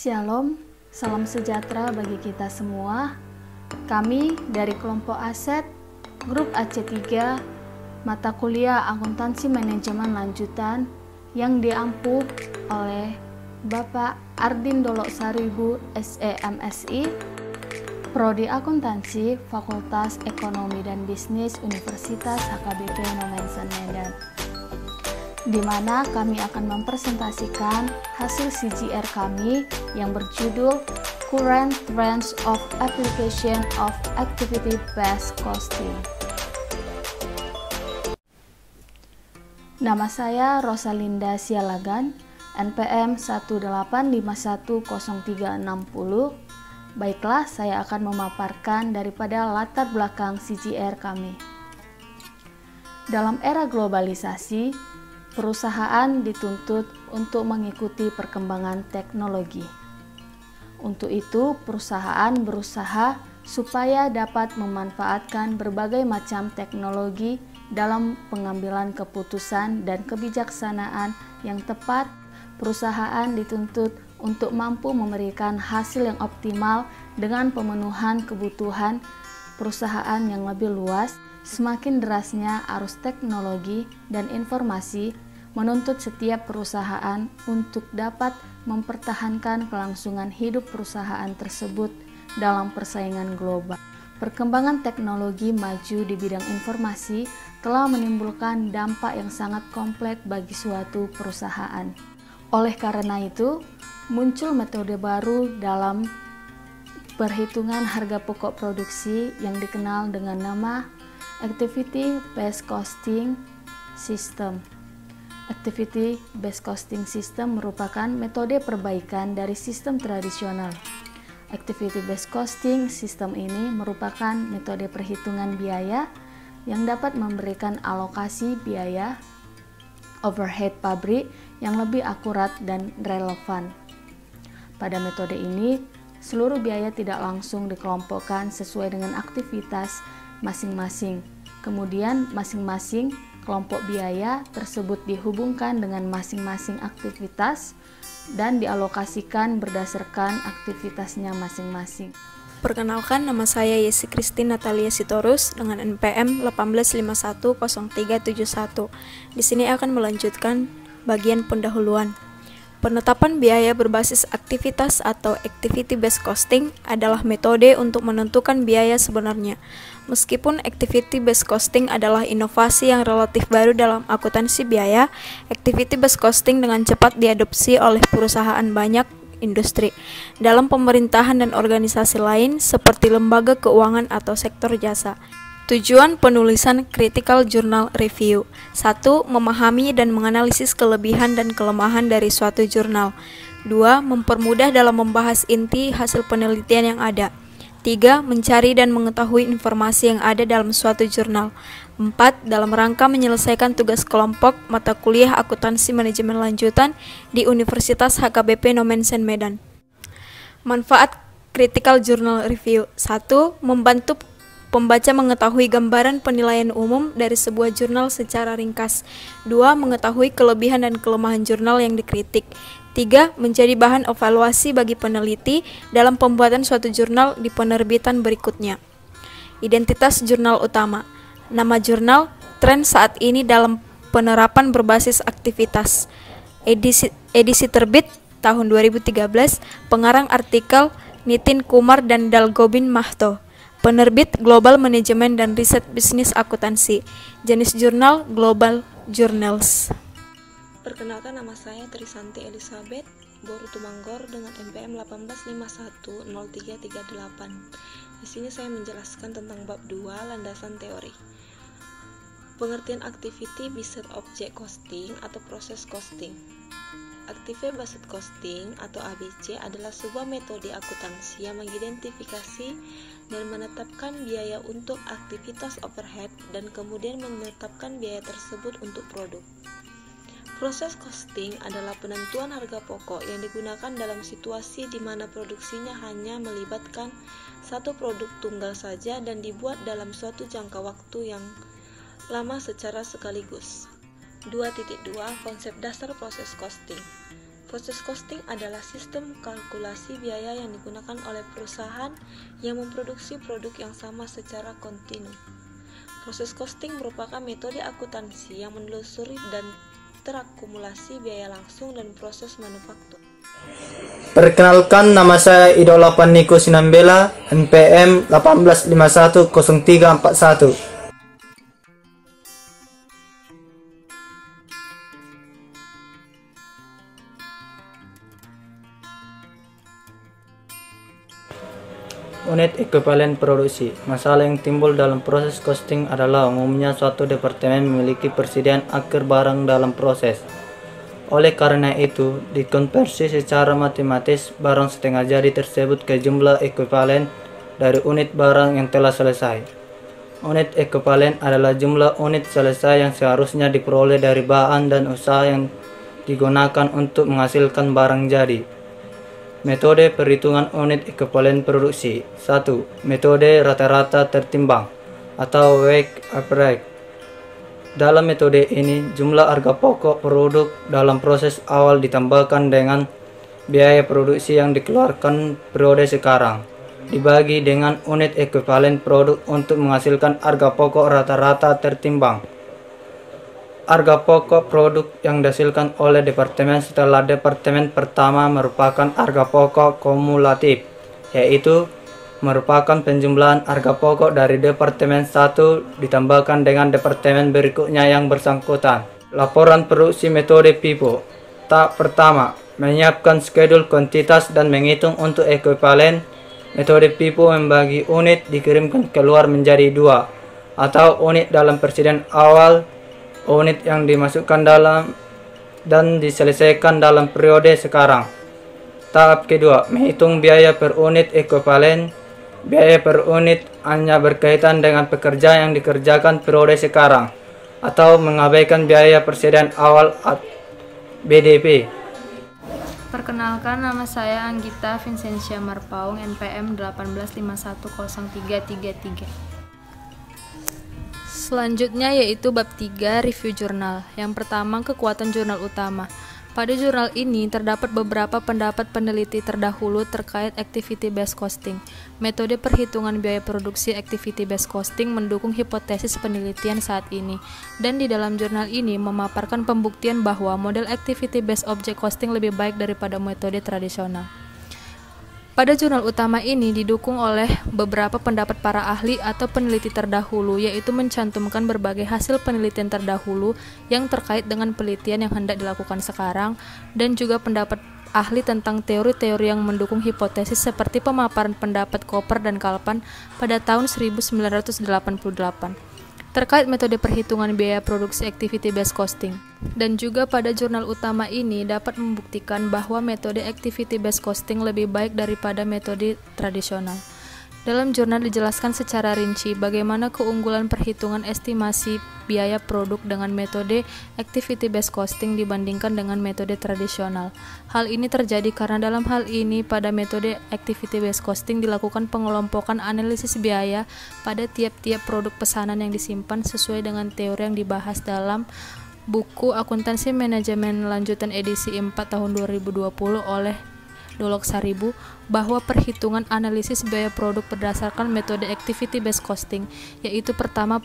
Shalom, salam sejahtera bagi kita semua. Kami dari kelompok aset Grup AC3 mata kuliah Akuntansi Manajemen Lanjutan yang diampu oleh Bapak Ardin Dolok Saribu SEMSI, Prodi Akuntansi Fakultas Ekonomi dan Bisnis Universitas HKBP Nomensen Medan, di mana kami akan mempresentasikan hasil CGR kami yang berjudul Current Trends of Application of Activity-Based Costing. Nama saya Rosalinda Sialagan, NPM 185103060. Baiklah, saya akan memaparkan daripada latar belakang CGR kami. Dalam era globalisasi, perusahaan dituntut untuk mengikuti perkembangan teknologi. Untuk itu, perusahaan berusaha supaya dapat memanfaatkan berbagai macam teknologi dalam pengambilan keputusan dan kebijaksanaan yang tepat. Perusahaan dituntut untuk mampu memberikan hasil yang optimal dengan pemenuhan kebutuhan perusahaan yang lebih luas. Semakin derasnya arus teknologi dan informasi menuntut setiap perusahaan untuk dapat mempertahankan kelangsungan hidup perusahaan tersebut dalam persaingan global. Perkembangan teknologi maju di bidang informasi telah menimbulkan dampak yang sangat kompleks bagi suatu perusahaan. Oleh karena itu, muncul metode baru dalam perhitungan harga pokok produksi yang dikenal dengan nama Activity-Based Costing System. Activity-Based Costing System merupakan metode perbaikan dari sistem tradisional. Activity-Based Costing System ini merupakan metode perhitungan biaya yang dapat memberikan alokasi biaya overhead pabrik yang lebih akurat dan relevan. Pada metode ini, seluruh biaya tidak langsung dikelompokkan sesuai dengan aktivitas masing-masing. Kemudian masing-masing kelompok biaya tersebut dihubungkan dengan masing-masing aktivitas dan dialokasikan berdasarkan aktivitasnya masing-masing. Perkenalkan, nama saya Yesi Christine Natalia Sitorus dengan NPM 1851031. Di sini akan melanjutkan bagian pendahuluan. Penetapan biaya berbasis aktivitas atau activity-based costing adalah metode untuk menentukan biaya sebenarnya. Meskipun activity-based costing adalah inovasi yang relatif baru dalam akuntansi biaya, activity-based costing dengan cepat diadopsi oleh perusahaan banyak industri, dalam pemerintahan dan organisasi lain seperti lembaga keuangan atau sektor jasa. Tujuan penulisan Critical Journal Review: 1. Memahami dan menganalisis kelebihan dan kelemahan dari suatu jurnal. 2. Mempermudah dalam membahas inti hasil penelitian yang ada. 3. Mencari dan mengetahui informasi yang ada dalam suatu jurnal. 4. Dalam rangka menyelesaikan tugas kelompok mata kuliah Akuntansi Manajemen Lanjutan di Universitas HKBP Nomensen Medan. Manfaat Critical Journal Review: 1. Membantu pembaca mengetahui gambaran penilaian umum dari sebuah jurnal secara ringkas. 2. Mengetahui kelebihan dan kelemahan jurnal yang dikritik. 3. Menjadi bahan evaluasi bagi peneliti dalam pembuatan suatu jurnal di penerbitan berikutnya. Identitas jurnal utama: nama jurnal, tren saat ini dalam penerapan berbasis aktivitas. Edisi terbit tahun 2013, pengarang artikel Nitin Kumar dan Dalgobin Mahto. Penerbit Global Management dan Riset Bisnis Akuntansi. Jenis jurnal Global Journals. Perkenalkan, nama saya Trisanti Elizabeth Borutumanggor dengan NPM 185103338. Di sini saya menjelaskan tentang bab 2, landasan teori. Pengertian activity based object costing atau proses costing. Activity based costing atau ABC adalah sebuah metode akuntansi yang mengidentifikasi dan menetapkan biaya untuk aktivitas overhead dan kemudian menetapkan biaya tersebut untuk produk. Proses costing adalah penentuan harga pokok yang digunakan dalam situasi di mana produksinya hanya melibatkan satu produk tunggal saja dan dibuat dalam suatu jangka waktu yang lama secara sekaligus. 2.2 Konsep dasar proses costing. Proses costing adalah sistem kalkulasi biaya yang digunakan oleh perusahaan yang memproduksi produk yang sama secara kontinu. Proses costing merupakan metode akuntansi yang menelusuri dan terakumulasi biaya langsung dan proses manufaktur. Perkenalkan, nama saya Idola Paniko Sinambela, NPM 18510341. Unit ekuivalen produksi. Masalah yang timbul dalam proses costing adalah umumnya suatu departemen memiliki persediaan akhir barang dalam proses. Oleh karena itu, dikonversi secara matematis barang setengah jadi tersebut ke jumlah ekuivalen dari unit barang yang telah selesai. Unit ekuivalen adalah jumlah unit selesai yang seharusnya diperoleh dari bahan dan usaha yang digunakan untuk menghasilkan barang jadi. Metode perhitungan unit ekuivalen produksi. 1. Metode rata-rata tertimbang atau weight average. Dalam metode ini, jumlah harga pokok produk dalam proses awal ditambahkan dengan biaya produksi yang dikeluarkan periode sekarang, dibagi dengan unit ekuivalen produk untuk menghasilkan harga pokok rata-rata tertimbang. Harga pokok produk yang dihasilkan oleh departemen setelah departemen pertama merupakan harga pokok kumulatif, yaitu merupakan penjumlahan harga pokok dari departemen 1 ditambahkan dengan departemen berikutnya yang bersangkutan. Laporan produksi metode FIFO. Tahap pertama, menyiapkan skedul kuantitas dan menghitung untuk ekuivalen. Metode FIFO membagi unit dikirimkan keluar menjadi 2, atau unit dalam persediaan awal, unit yang dimasukkan dalam dan diselesaikan dalam periode sekarang. Tahap kedua, menghitung biaya per unit ekuivalen. Biaya per unit hanya berkaitan dengan pekerja yang dikerjakan periode sekarang, atau mengabaikan biaya persediaan awal BDP. Perkenalkan, nama saya Anggita Vincentia Marpaung, NPM 18510333. Selanjutnya yaitu bab 3, review jurnal. Yang pertama, kekuatan jurnal utama. Pada jurnal ini terdapat beberapa pendapat peneliti terdahulu terkait activity based costing. Metode perhitungan biaya produksi activity based costing mendukung hipotesis penelitian saat ini, dan di dalam jurnal ini memaparkan pembuktian bahwa model activity based object costing lebih baik daripada metode tradisional. Pada jurnal utama ini didukung oleh beberapa pendapat para ahli atau peneliti terdahulu, yaitu mencantumkan berbagai hasil penelitian terdahulu yang terkait dengan penelitian yang hendak dilakukan sekarang, dan juga pendapat ahli tentang teori-teori yang mendukung hipotesis seperti pemaparan pendapat Koper dan Kalpan pada tahun 1988 terkait metode perhitungan biaya produksi activity based costing. Dan juga pada jurnal utama ini dapat membuktikan bahwa metode activity based costing lebih baik daripada metode tradisional. Dalam jurnal dijelaskan secara rinci bagaimana keunggulan perhitungan estimasi biaya produk dengan metode activity based costing dibandingkan dengan metode tradisional. Hal ini terjadi karena dalam hal ini pada metode activity based costing dilakukan pengelompokan analisis biaya pada tiap-tiap produk pesanan yang disimpan sesuai dengan teori yang dibahas dalam buku Akuntansi Manajemen Lanjutan edisi 4 tahun 2020 oleh Dolok Saribu, bahwa perhitungan analisis biaya produk berdasarkan metode activity based costing, yaitu pertama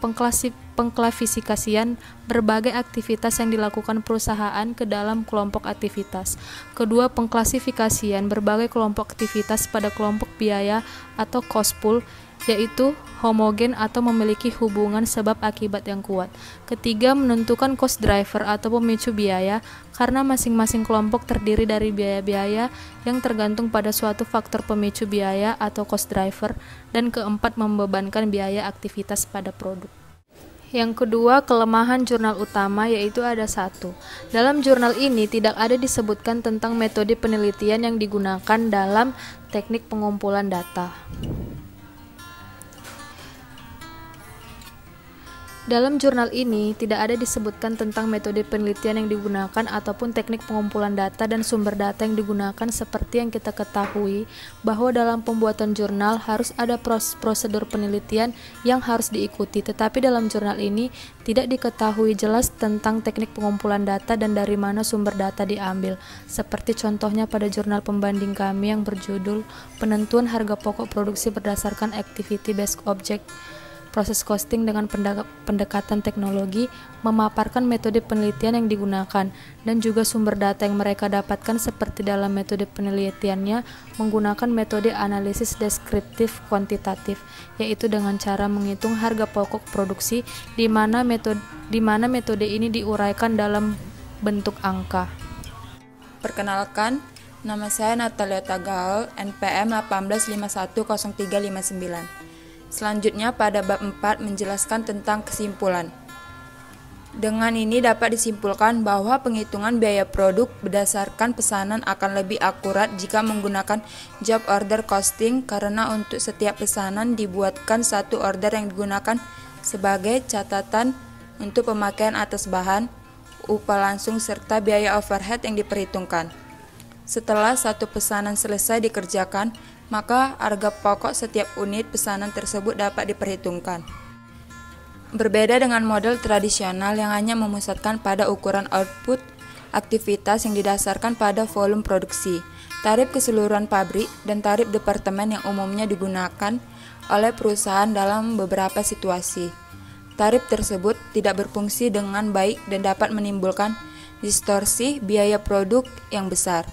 pengklasifikasian berbagai aktivitas yang dilakukan perusahaan ke dalam kelompok aktivitas. Kedua, pengklasifikasian berbagai kelompok aktivitas pada kelompok biaya atau cost pool, yaitu homogen atau memiliki hubungan sebab akibat yang kuat. Ketiga, menentukan cost driver atau pemicu biaya, karena masing-masing kelompok terdiri dari biaya-biaya yang tergantung pada suatu faktor pemicu biaya atau cost driver. Dan keempat, membebankan biaya aktivitas pada produk. Yang kedua, kelemahan jurnal utama, yaitu ada 1. Dalam jurnal ini tidak ada disebutkan tentang metode penelitian yang digunakan dalam teknik pengumpulan data. Dalam jurnal ini tidak ada disebutkan tentang metode penelitian yang digunakan ataupun teknik pengumpulan data dan sumber data yang digunakan, seperti yang kita ketahui bahwa dalam pembuatan jurnal harus ada prosedur penelitian yang harus diikuti, tetapi dalam jurnal ini tidak diketahui jelas tentang teknik pengumpulan data dan dari mana sumber data diambil, seperti contohnya pada jurnal pembanding kami yang berjudul Penentuan Harga Pokok Produksi Berdasarkan Activity Based Object Proses Costing dengan pendekatan teknologi, memaparkan metode penelitian yang digunakan dan juga sumber data yang mereka dapatkan, seperti dalam metode penelitiannya menggunakan metode analisis deskriptif kuantitatif, yaitu dengan cara menghitung harga pokok produksi di mana metode ini diuraikan dalam bentuk angka. Perkenalkan, nama saya Natalia Tagaol, NPM 18510359. Selanjutnya pada bab 4 menjelaskan tentang kesimpulan. Dengan ini dapat disimpulkan bahwa penghitungan biaya produk berdasarkan pesanan akan lebih akurat jika menggunakan job order costing, karena untuk setiap pesanan dibuatkan satu order yang digunakan sebagai catatan untuk pemakaian atas bahan, upah langsung serta biaya overhead yang diperhitungkan. Setelah satu pesanan selesai dikerjakan, maka harga pokok setiap unit pesanan tersebut dapat diperhitungkan. Berbeda dengan model tradisional yang hanya memusatkan pada ukuran output aktivitas yang didasarkan pada volume produksi, tarif keseluruhan pabrik, dan tarif departemen yang umumnya digunakan oleh perusahaan dalam beberapa situasi. Tarif tersebut tidak berfungsi dengan baik dan dapat menimbulkan distorsi biaya produk yang besar.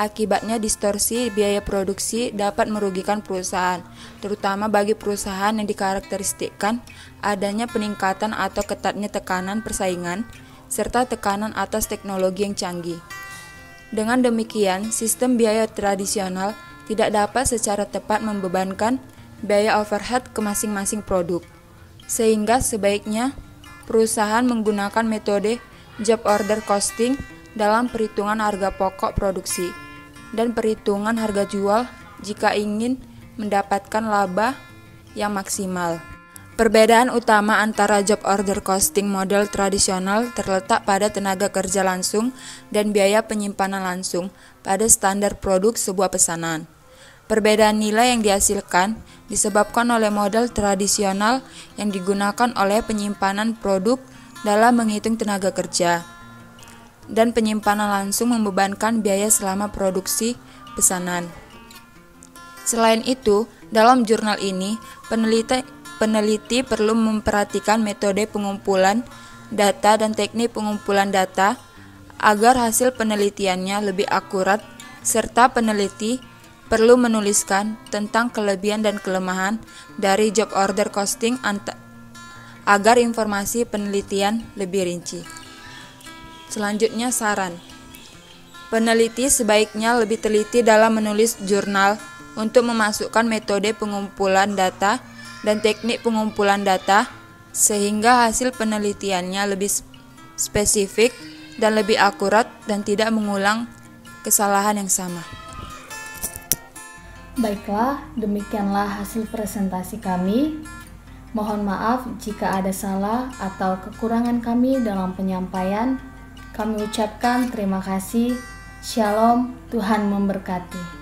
Akibatnya distorsi biaya produksi dapat merugikan perusahaan, terutama bagi perusahaan yang dikarakteristikkan adanya peningkatan atau ketatnya tekanan persaingan, serta tekanan atas teknologi yang canggih. Dengan demikian, sistem biaya tradisional tidak dapat secara tepat membebankan biaya overhead ke masing-masing produk, sehingga sebaiknya perusahaan menggunakan metode job order costing dalam perhitungan harga pokok produksi dan perhitungan harga jual jika ingin mendapatkan laba yang maksimal. Perbedaan utama antara job order costing model tradisional terletak pada tenaga kerja langsung dan biaya penyimpanan langsung pada standar produk sebuah pesanan. Perbedaan nilai yang dihasilkan disebabkan oleh model tradisional yang digunakan oleh penyimpanan produk dalam menghitung tenaga kerja, dan penyimpanan langsung membebankan biaya selama produksi pesanan. Selain itu, dalam jurnal ini, peneliti perlu memperhatikan metode pengumpulan data dan teknik pengumpulan data agar hasil penelitiannya lebih akurat, serta peneliti perlu menuliskan tentang kelebihan dan kelemahan dari job order costing agar informasi penelitian lebih rinci. Selanjutnya, saran. Peneliti sebaiknya lebih teliti dalam menulis jurnal untuk memasukkan metode pengumpulan data dan teknik pengumpulan data sehingga hasil penelitiannya lebih spesifik dan lebih akurat dan tidak mengulang kesalahan yang sama. Baiklah, demikianlah hasil presentasi kami. Mohon maaf jika ada salah atau kekurangan kami dalam penyampaian. Kami ucapkan terima kasih. Shalom, Tuhan memberkati.